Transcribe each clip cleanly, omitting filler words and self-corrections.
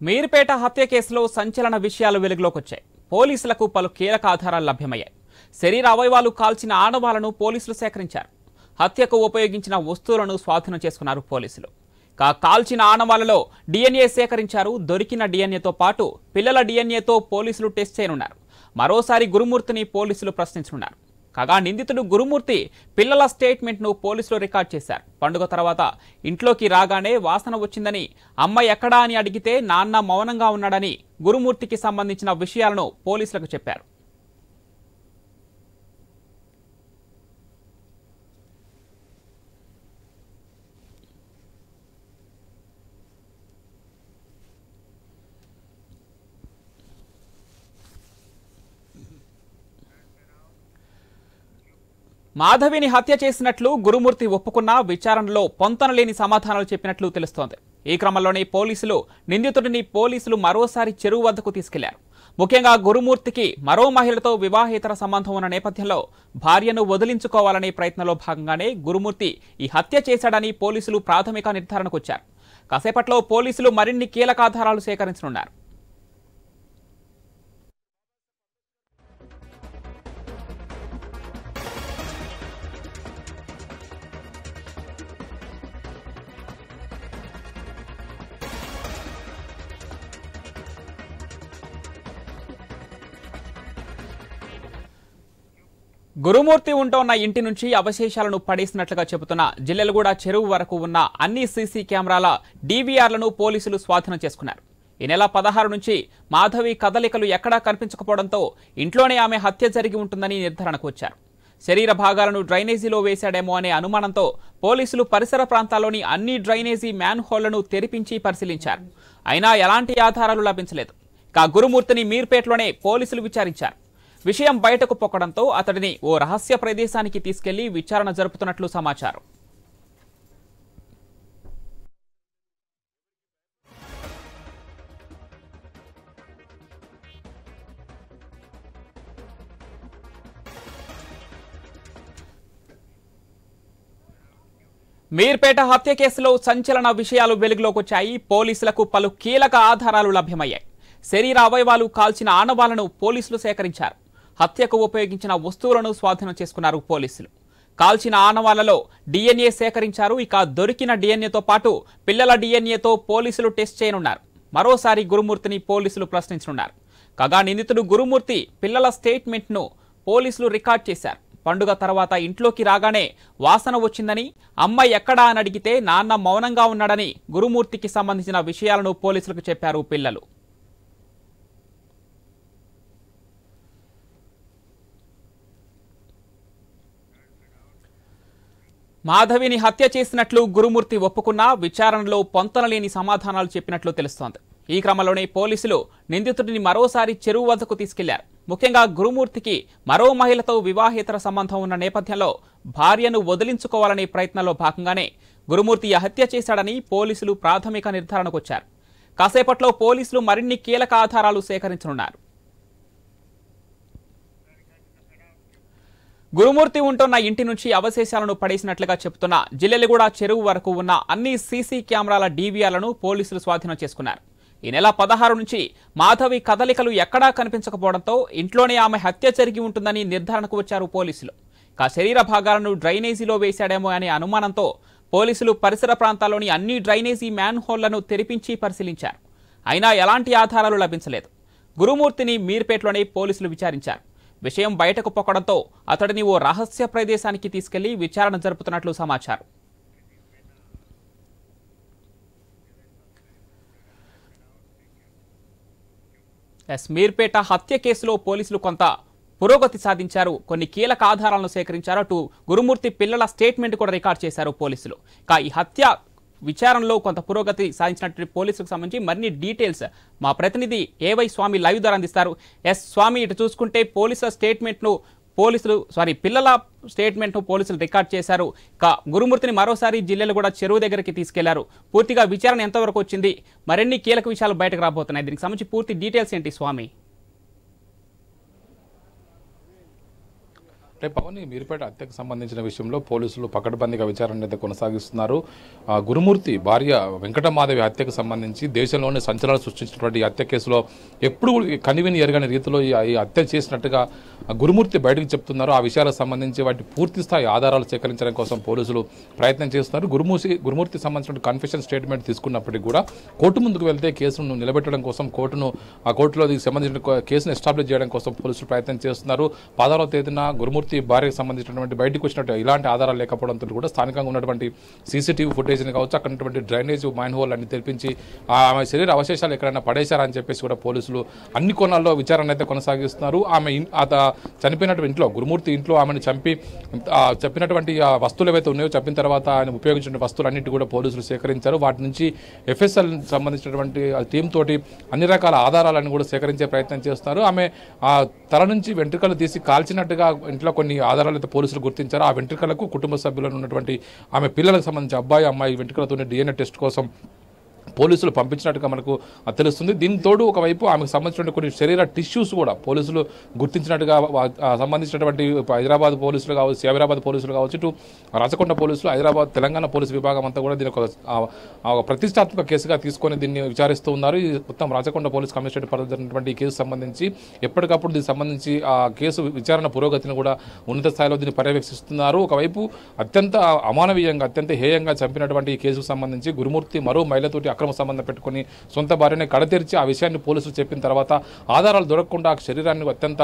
మీర్పేట హత్య కేసులో సంచలన విషయాలు వెలుగులోకి వచ్చాయి. పోలీసులకు పలు కీలక ఆధారాలు లభ్యమయ్యాయి. శరీర అవయవాలు కాల్చిన ఆనవాలను పోలీసులు సేకరించారు. హత్యకు ఉపయోగించిన వస్తువులను స్వాధీనం చేసుకున్నారు పోలీసులు. కాల్చిన ఆనవాలలో DNA సేకరించారు. దొరికిన DNAతో పాటు పిల్లల DNAతో పోలీసులు టెస్ట్ చేయనున్నారు. మరోసారి గురుమూర్తిని పోలీసులు ప్రశ్నించనున్నారు. కాగా నిందితుడు గురుమూర్తి పిల్లల స్టేట్మెంట్ను పోలీసులు రికార్డ్ చేశారు. పండుగ తర్వాత ఇంట్లోకి రాగానే వాసన వచ్చిందని అమ్మ ఎక్కడా అని అడిగితే నాన్న మౌనంగా ఉన్నాడని గురుమూర్తికి సంబంధించిన విషయాలను పోలీసులకు చెప్పారు. మాధవిని హత్య చేసినట్లు గురుమూర్తి ఒప్పుకున్నా విచారణలో పొంతనలేని సమాధానాలు చెప్పినట్లు తెలుస్తోంది. ఈ క్రమంలోనే నిందితుడిని పోలీసులు మరోసారి చెరువు వద్దకు తీసుకెళ్లారు. ముఖ్యంగా గురుమూర్తికి మరో మహిళతో వివాహేతర సంబంధం ఉన్న నేపథ్యంలో భార్యను వదిలించుకోవాలనే ప్రయత్నంలో భాగంగానే గురుమూర్తి ఈ హత్య చేశాడని పోలీసులు ప్రాథమిక నిర్ధారణకు వచ్చారు. కాసేపట్లో పోలీసులు మరిన్ని కీలక ఆధారాలు సేకరించనున్నారు. గురుమూర్తి ఉంటోన్న ఇంటి నుంచి అవశేషాలను పడేసినట్లుగా చెబుతున్న జిల్లెలగూడ చెరువు వరకు ఉన్న అన్ని సీసీ కెమెరాల DVRలను పోలీసులు స్వాధీనం చేసుకున్నారు. ఈ నెల 16 నుంచి మాధవి కదలికలు ఎక్కడా కనిపించకపోవడంతో ఇంట్లోనే ఆమె హత్య జరిగి ఉంటుందని నిర్ధారణకు వచ్చారు. శరీర భాగాలను డ్రైనేజీలో వేశాడేమో అనే అనుమానంతో పోలీసులు పరిసర ప్రాంతాల్లోని అన్ని డ్రైనేజీ మ్యాన్ హోళ్లను తెరిపించి పరిశీలించారు. అయినా ఎలాంటి ఆధారాలు లభించలేదు. గురుమూర్తిని మీర్పేటలోనే పోలీసులు విచారించారు. విషయం బయటకు పొక్కడంతో అతడిని ఓ రహస్య ప్రదేశానికి తీసుకెళ్లి విచారణ జరుపుతున్నట్లు సమాచారం. మీర్పేట హత్య కేసులో సంచలన విషయాలు వెలుగులోకి వచ్చాయి. పోలీసులకు పలు కీలక ఆధారాలు లభ్యమయ్యాయి. శరీర అవయవాలు కాల్చిన ఆనవాలను పోలీసులు సేకరించారు. హత్యకు ఉపయోగించిన వస్తువులను స్వాధీనం చేసుకున్నారు పోలీసులు. కాల్చిన ఆనవాలలో DNA సేకరించారు. దొరికిన DNAతో పాటు పిల్లల DNAతో పోలీసులు టెస్ట్ చేయనున్నారు. మరోసారి గురుమూర్తిని పోలీసులు ప్రశ్నించనున్నారు. కాగా నిందితుడు గురుమూర్తి పిల్లల స్టేట్మెంట్ను పోలీసులు రికార్డ్ చేశారు. పండుగ తర్వాత ఇంట్లోకి రాగానే వాసన వచ్చిందని అమ్మ ఎక్కడా అని అడిగితే నాన్న మౌనంగా ఉన్నాడని గురుమూర్తికి సంబంధించిన విషయాలను పోలీసులకు చెప్పారు పిల్లలు. మాధవిని హత్య చేసినట్లు గురుమూర్తి ఒప్పుకున్నా విచారణలో పొంతనలేని సమాధానాలు చెప్పినట్లు తెలుస్తోంది. ఈ క్రమంలోనే పోలీసులు నిందితుడిని మరోసారి చెరువు వద్దకు తీసుకెళ్లారు. ముఖ్యంగా గురుమూర్తికి మరో మహిళతో వివాహేతర సంబంధం ఉన్న నేపథ్యంలో భార్యను వదిలించుకోవాలనే ప్రయత్నంలో భాగంగానే గురుమూర్తి హత్య చేశాడని పోలీసులు ప్రాథమిక నిర్ధారణకు వచ్చారు. కాసేపట్లో పోలీసులు మరిన్ని కీలక ఆధారాలు సేకరించనున్నారు. గురుమూర్తి ఉంటున్న ఇంటి నుంచి అవశేషాలను పడేసినట్లుగా చెబుతున్న జిల్లెలగూడ చెరువు వరకు ఉన్న అన్ని సీసీ కెమెరాల DVRలను పోలీసులు స్వాధీనం చేసుకున్నారు. ఈ నెల 16 నుంచి మాధవి కదలికలు ఎక్కడా కనిపించకపోవడంతో ఇంట్లోనే ఆమె హత్య జరిగి ఉంటుందని నిర్ధారణకు వచ్చారు పోలీసులు. శరీర భాగాలను డ్రైనేజీలో వేశాడేమో అనే అనుమానంతో పోలీసులు పరిసర ప్రాంతాల్లోని అన్ని డ్రైనేజీ మ్యాన్ హోళ్లను తెరిపించి పరిశీలించారు. అయినా ఎలాంటి ఆధారాలు లభించలేదు. గురుమూర్తిని మీర్పేటలోనే పోలీసులు విచారించారు. విషయం బయటకు పొక్కడంతో అతడిని ఓ రహస్య ప్రదేశానికి తీసుకెళ్లి విచారణ జరుపుతున్నట్లు సమాచారం. మీర్పేట హత్య కేసులో పోలీసులు కొంత పురోగతి సాధించారు. కొన్ని కీలక ఆధారాలను సేకరించారు. అటు గురుమూర్తి పిల్లల స్టేట్మెంట్ కూడా రికార్డ్ చేశారు పోలీసులు. ఈ హత్య విచారణలో కొంత పురోగతి సాధించినట్టు పోలీసులకు సంబంధించి మరిన్ని డీటెయిల్స్ మా ప్రతినిధి ఏవై స్వామి లైవ్ ద్వారా అందిస్తారు. స్వామి, ఇటు చూసుకుంటే పిల్లల స్టేట్మెంట్ను పోలీసులు రికార్డ్ చేశారు. గురుమూర్తిని మరోసారి జిల్లెలగూడ చెరువు దగ్గరికి తీసుకెళ్లారు. పూర్తిగా విచారణ ఎంతవరకు వచ్చింది? మరిన్ని కీలక విషయాలు బయటకు రాబోతున్నాయి. దీనికి సంబంధించి పూర్తి డీటెయిల్స్ ఏంటి స్వామి? అంటే పవన్ మీరుపేట హత్యకు సంబంధించిన విషయంలో పోలీసులు పకడ్బందీగా విచారణ అయితే కొనసాగిస్తున్నారు. గురుమూర్తి భార్య వెంకటమాధవి హత్యకు సంబంధించి దేశంలోనే సంచలనాలు సృష్టించినటువంటి ఈ హత్య కేసులో ఎప్పుడు కనివిని ఎరగని రీతిలో ఈ హత్య చేసినట్టుగా గురుమూర్తి బయటకు చెప్తున్నారు. ఆ విషయాలకు సంబంధించి వాటి పూర్తి స్థాయి ఆధారాలు సేకరించడం కోసం పోలీసులు ప్రయత్నం చేస్తున్నారు. గురుమూర్తి సంబంధించిన కన్ఫెషన్ స్టేట్మెంట్ తీసుకున్నప్పటికీ కూడా కోర్టు ముందుకు వెళ్తే కేసును నిలబెట్టడం కోసం కోర్టులో దీనికి సంబంధించిన కేసును ఎస్టాబ్లిష్ చేయడం కోసం పోలీసులు ప్రయత్నం చేస్తున్నారు. 16వ తేదీన గురుమూర్తి భార్యకు సంబంధించినటువంటి బయటకు వచ్చినట్టు ఇలాంటి ఆధారాలు లేకపోవడంతో కూడా స్థానికంగా ఉన్నటువంటి సీసీటీవీ ఫుటేజ్ని కావచ్చు, అక్కడ ఉన్నటువంటి డ్రైనేజ్ మైన్ హోల్ అన్ని తెరిపించి ఆమె శరీర అవశేషాలు ఎక్కడైనా పడేశారా అని చెప్పేసి కూడా పోలీసులు అన్ని కోణాల్లో విచారణ అయితే కొనసాగిస్తున్నారు. ఆమె చనిపోయినటువంటి ఇంట్లో గురుమూర్తి ఇంట్లో ఆమెను చెప్పినటువంటి వస్తువులు ఏవైతే ఉన్నాయో చెప్పిన తర్వాత ఆయన ఉపయోగించిన వస్తువులన్నిటి కూడా పోలీసులు సేకరించారు. వాటి నుంచి ఎఫ్ఎస్ఎల్ సంబంధించినటువంటి టీం తోటి అన్ని రకాల ఆధారాలను కూడా సేకరించే ప్రయత్నం చేస్తున్నారు. ఆమె తల నుంచి వెంట్రుకలు తీసి కాల్చినట్టుగా ఇంట్లో కొన్ని ఆధారాలు అయితే పోలీసులు గుర్తించారు. ఆ వెంట్రుకలకు కుటుంబ సభ్యులను ఉన్నటువంటి ఆమె పిల్లలకు సంబంధించి అబ్బాయి అమ్మాయి వెంట్రుకలతో డిఎన్ఏ టెస్ట్ కోసం పోలీసులు పంపించినట్టుగా మనకు తెలుస్తుంది. దీనికి తోడు ఒకవైపు ఆమెకు సంబంధించిన కొన్ని శరీర టిష్యూస్ కూడా పోలీసులు గుర్తించినట్టుగా సంబంధించినటువంటి హైదరాబాద్ పోలీసులు కావచ్చు, సైబరాబాద్ పోలీసులు కావచ్చు, ఇటు రాచకొండ పోలీసులు, హైదరాబాద్ తెలంగాణ పోలీసు విభాగం అంతా కూడా దీని ఒక ప్రతిష్టాత్మక కేసుగా తీసుకొని దీన్ని విచారిస్తూ ఉన్నారు. ఈ మొత్తం రాచకొండ పోలీస్ కమిషనరేట్ పరిధినటువంటి ఈ కేసు సంబంధించి ఎప్పటికప్పుడు దీనికి సంబంధించి ఆ కేసు విచారణ పురోగతిని కూడా ఉన్నత స్థాయిలో దీన్ని పర్యవేక్షిస్తున్నారు. ఒకవైపు అత్యంత అమానవీయంగా అత్యంత హేయంగా చంపినటువంటి ఈ కేసుకు సంబంధించి గురుమూర్తి మరో మహిళతోటి అక్రమ సంబంధం పెట్టుకుని సొంత భార్యని కడతెరిచి ఆ విషయాన్ని పోలీసులు చెప్పిన తర్వాత ఆధారాలు దొరకకుండా ఆ శరీరాన్ని అత్యంత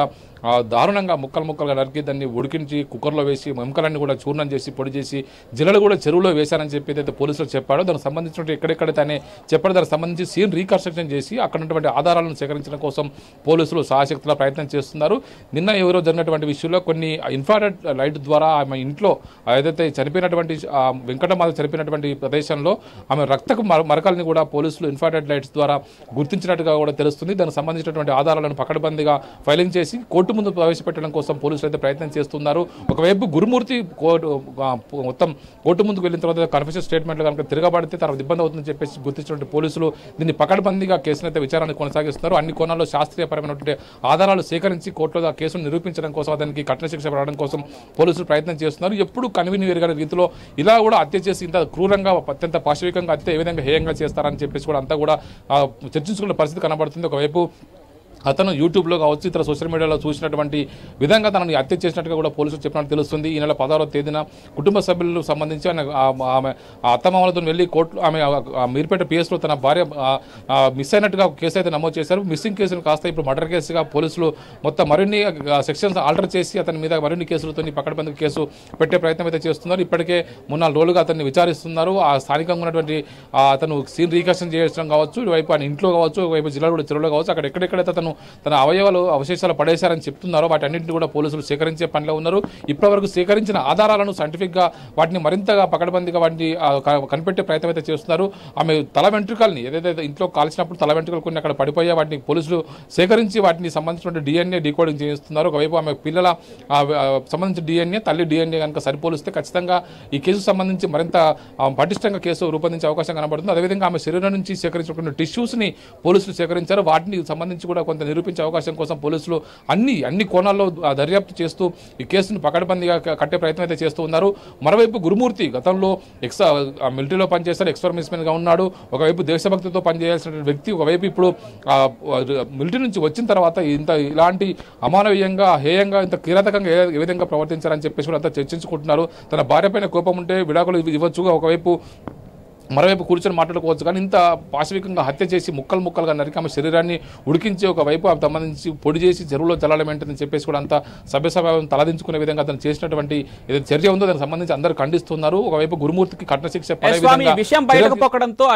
దారుణంగా ముక్కలుగా నరికి దాన్ని ఉడికించి కుక్కర్లో వేసి ఎముకలన్నీ కూడా చూర్ణం చేసి పొడి చేసి జిల్లలు కూడా చెరువులో వేశారని చెప్పి అయితే పోలీసులు చెప్పాడో దానికి సంబంధించిన ఎక్కడెక్కడ తనే చెప్పాడు. దానికి సంబంధించి సీన్ రీకన్స్ట్రక్షన్ చేసి అక్కడ ఉన్నటువంటి ఆధారాలను సేకరించడం కోసం పోలీసులు సాయశక్తుల ప్రయత్నం చేస్తున్నారు. నిన్న ఎవరో జరిగినటువంటి విషయంలో కొన్ని ఇన్ఫ్రారెడ్ లైట్ ద్వారా ఆమె ఇంట్లో ఏదైతే చనిపోయినటువంటి వెంకటమాధవి చనిపోయినటువంటి ప్రదేశంలో ఆమె రక్తపు మరకల్ని కూడా పోలీసులు ఇన్ఫ్రారెడ్ లైట్స్ ద్వారా గుర్తించినట్టుగా కూడా తెలుస్తుంది. దానికి సంబంధించినటువంటి ఆధారాలను పకడ్బందీగా ఫైలింగ్ చేసి కోర్టు ముందు ప్రవేశపెట్టడం కోసం పోలీసులు అయితే ప్రయత్నం చేస్తున్నారు. ఒకవైపు గురుమూర్తి మొత్తం కోర్టు ముందుకు వెళ్ళిన తర్వాత కన్ఫెషన్ స్టేట్మెంట్లు కనుక తిరగబడితే తర్వాత ఇబ్బంది అవుతుందని చెప్పేసి గుర్తించినటువంటి పోలీసులు దీన్ని పకడ్బందీగా కేసునైతే విచారణ కొనసాగిస్తున్నారు. అన్ని కోణాల్లో శాస్త్రీయపరమైనటువంటి ఆధారాలు సేకరించి కోర్టులో ఆ కేసును నిరూపించడం కోసం అతనికి కఠిన శిక్ష పడడం కోసం పోలీసులు ప్రయత్నం చేస్తున్నారు. ఎప్పుడు కనివిని వేరుగా రీతిలో ఇలా కూడా హత్య చేసి ఇంత క్రూరంగా అత్యంత పాశవికంగా హత్య ఏ విధంగా హేయంగా చేస్తారని చెప్పేసి కూడా అంతా కూడా చర్చించుకునే పరిస్థితి కనబడుతుంది. ఒకవైపు అతను యూట్యూబ్లో కావచ్చు ఇతర సోషల్ మీడియాలో చూసినటువంటి విధంగా తనని హత్య చేసినట్టుగా కూడా పోలీసులు చెప్పినట్టు తెలుస్తుంది. ఈ నెల 16వ తేదీన కుటుంబ సభ్యులకు సంబంధించి ఆమె అత్తమామలతో వెళ్ళి కోర్టు ఆమె మీర్పేట పిఎస్లో తన భార్య మిస్ అయినట్టుగా కేసు అయితే నమోదు చేశారు. మిస్సింగ్ కేసును కాస్త ఇప్పుడు మర్డర్ కేసుగా పోలీసులు మొత్తం మరిన్ని సెక్షన్స్ ఆల్టర్ చేసి అతని మీద మరిన్ని కేసులతో పకడ్బందీ కేసు పెట్టే ప్రయత్నం అయితే చేస్తున్నారు. ఇప్పటికే 3-4 రోజులుగా అతన్ని విచారిస్తున్నారు. ఆ స్థానికంగా ఉన్నటువంటి అతను సీన్ రీకన్స్ట్రక్షన్ చేయడం కావచ్చు, ఇటువైపు ఆయన ఇంట్లో కావచ్చు, ఒకవైపు జిల్లాలో చెరువులో కావచ్చు, అక్కడ ఎక్కడెక్కడైతే అతను తన అవశేషాలు పడేశారని చెప్తున్నారో వాటి అన్నింటినీ కూడా పోలీసులు సేకరించే పనిలో ఉన్నారు. ఇప్పటివరకు సేకరించిన ఆధారాలను సైంటిఫిక్ గా వాటిని మరింతగా పకడ్బందీగా వాటిని కనిపెట్టే ప్రయత్నం అయితే చేస్తున్నారు. ఆమె తల వెంట్రుకల్ని ఏదైతే ఇంట్లో కాల్చినప్పుడు తల వెంట్రుకలు కొన్ని అక్కడ పడిపోయా వాటిని పోలీసులు సేకరించి వాటిని సంబంధించిన డిఎన్ఏ డీకోడింగ్ చేస్తున్నారు. ఒకవైపు ఆమె పిల్లల సంబంధించిన డిఎన్ఏ తల్లి డిఎన్ఏ కనుక సరిపోలిస్తే ఖచ్చితంగా ఈ కేసుకు సంబంధించి మరింత పటిష్టంగా కేసు రూపొందించే అవకాశం కనబడుతుంది. అదేవిధంగా ఆమె శరీరం నుంచి సేకరించినటువంటి టిష్యూస్ ని పోలీసులు సేకరించారు. వాటిని సంబంధించి కూడా కొంత నిరూపించే అవకాశం కోసం పోలీసులు అన్ని కోణాల్లో దర్యాప్తు చేస్తూ ఈ కేసును పకడ్బందీగా కట్టే ప్రయత్నం అయితే చేస్తూ ఉన్నారు. మరోవైపు గురుమూర్తి గతంలో మిలిటరీలో పనిచేస్తారు, ఎక్స్‌పర్మిస్మెన్ గా ఉన్నాడు. ఒకవైపు దేశభక్తితో పనిచేయాల్సిన వ్యక్తి, ఒకవైపు ఇప్పుడు మిలిటరీ నుంచి వచ్చిన తర్వాత ఇలాంటి అమానవీయంగా హేయంగా ఇంత కిరాతకంగా ఏ విధంగా ప్రవర్తించారని చెప్పేసి కూడా అంతా చర్చించుకుంటున్నారు. తన భార్య పైన కోపం ఉంటే విడాకులు ఇవ్వచ్చుగా ఒకవైపు మరోవైపు కూర్చొని మాట్లాడుకోవచ్చు, కానీ ఇంత పాశవికంగా హత్య చేసి ముక్కలుగా నరికి ఆమె శరీరాన్ని ఉడికించి ఒకవైపు ఆమె సంబంధించి పొడి చేసి చెరువులో చల్లడం ఏంటని చెప్పేసి కూడా అంత సభ్యసభ్యం తలదించుకునే విధంగా అతను చేసినటువంటి ఏదైతే చర్య ఉందో దానికి సంబంధించి అందరూ ఖండిస్తున్నారు. ఒకవైపు గురుమూర్తికి కఠిన శిక్ష పడే విషయం బయటకు పోకడంతో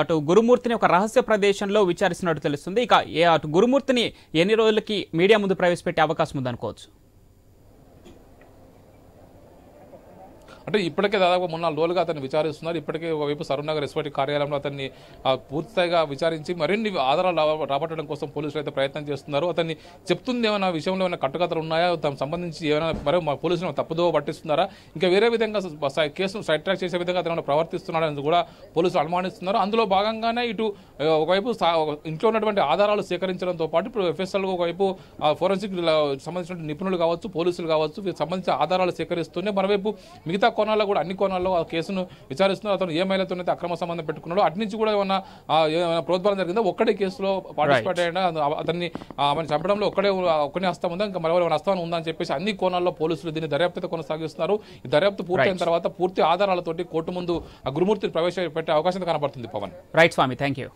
అటు గురుమూర్తిని ఒక రహస్య ప్రదేశంలో విచారిస్తున్నట్టు తెలుస్తుంది. ఇక అటు గురుమూర్తిని ఎన్ని రోజులకి మీడియా ముందు ప్రవేశపెట్టే అవకాశం ఉందనుకోవచ్చు? అంటే ఇప్పటికే దాదాపు 3-4 రోజులుగా అతన్ని విచారిస్తున్నారు. ఇప్పటికే ఒకవైపు సరూర్నగర్ ఎస్పీ కార్యాలయంలో అతన్ని పూర్తిగా విచారించి మరిన్ని ఆధారాలు రాబట్టడం కోసం పోలీసులు అయితే ప్రయత్నం చేస్తున్నారు. అతన్ని చెప్తుంది ఏమైనా విషయంలో ఏమైనా కట్టుకథలు ఉన్నాయా, తమకు సంబంధించి ఏమైనా మరో మా పోలీసులు తప్పుదోవ పట్టిస్తున్నారా, ఇంకా వేరే విధంగా కేసును సైడ్ ట్రాక్ చేసే విధంగా అతను ప్రవర్తిస్తున్నాడని కూడా పోలీసులు అనుమానిస్తున్నారు. అందులో భాగంగానే ఇటు ఒకవైపు ఇంట్లో ఉన్నటువంటి ఆధారాలు సేకరించడంతో పాటు ఇప్పుడు ఎఫ్ఎస్ఎల్ ఒకవైపు ఫోరెన్సిక్ సంబంధించిన నిపుణులు కావచ్చు, పోలీసులు కావచ్చు, వీటికి సంబంధించిన ఆధారాలు సేకరిస్తూనే మరోవైపు మిగతా కోణాల్లో కూడా అన్ని కోణాల్లో ఆ కేసును విచారిస్తున్నారు. అతను ఏ మహిళతోనైతే అక్రమ సంబంధం పెట్టుకున్నాడో అటు నుంచి కూడా ఏమైనా ప్రోద్బలం జరిగిందో ఒక్కడే కేసులో పార్టిసిపేట్ అయినా అతన్ని చంపడంలో ఒక్కనే హస్తం ఉందా, ఇంకా మరో హస్తం ఉందా అని చెప్పేసి అన్ని కోణాల్లో పోలీసులు దీన్ని దర్యాప్తు కొనసాగిస్తున్నారు. ఈ దర్యాప్తు పూర్తయిన తర్వాత పూర్తి ఆధారాలతోటి కోర్టు ముందు గురుమూర్తిని ప్రవేశపెట్టే అవకాశం కనబడుతుంది. పవన్. రైట్ స్వామి, థ్యాంక్ యూ.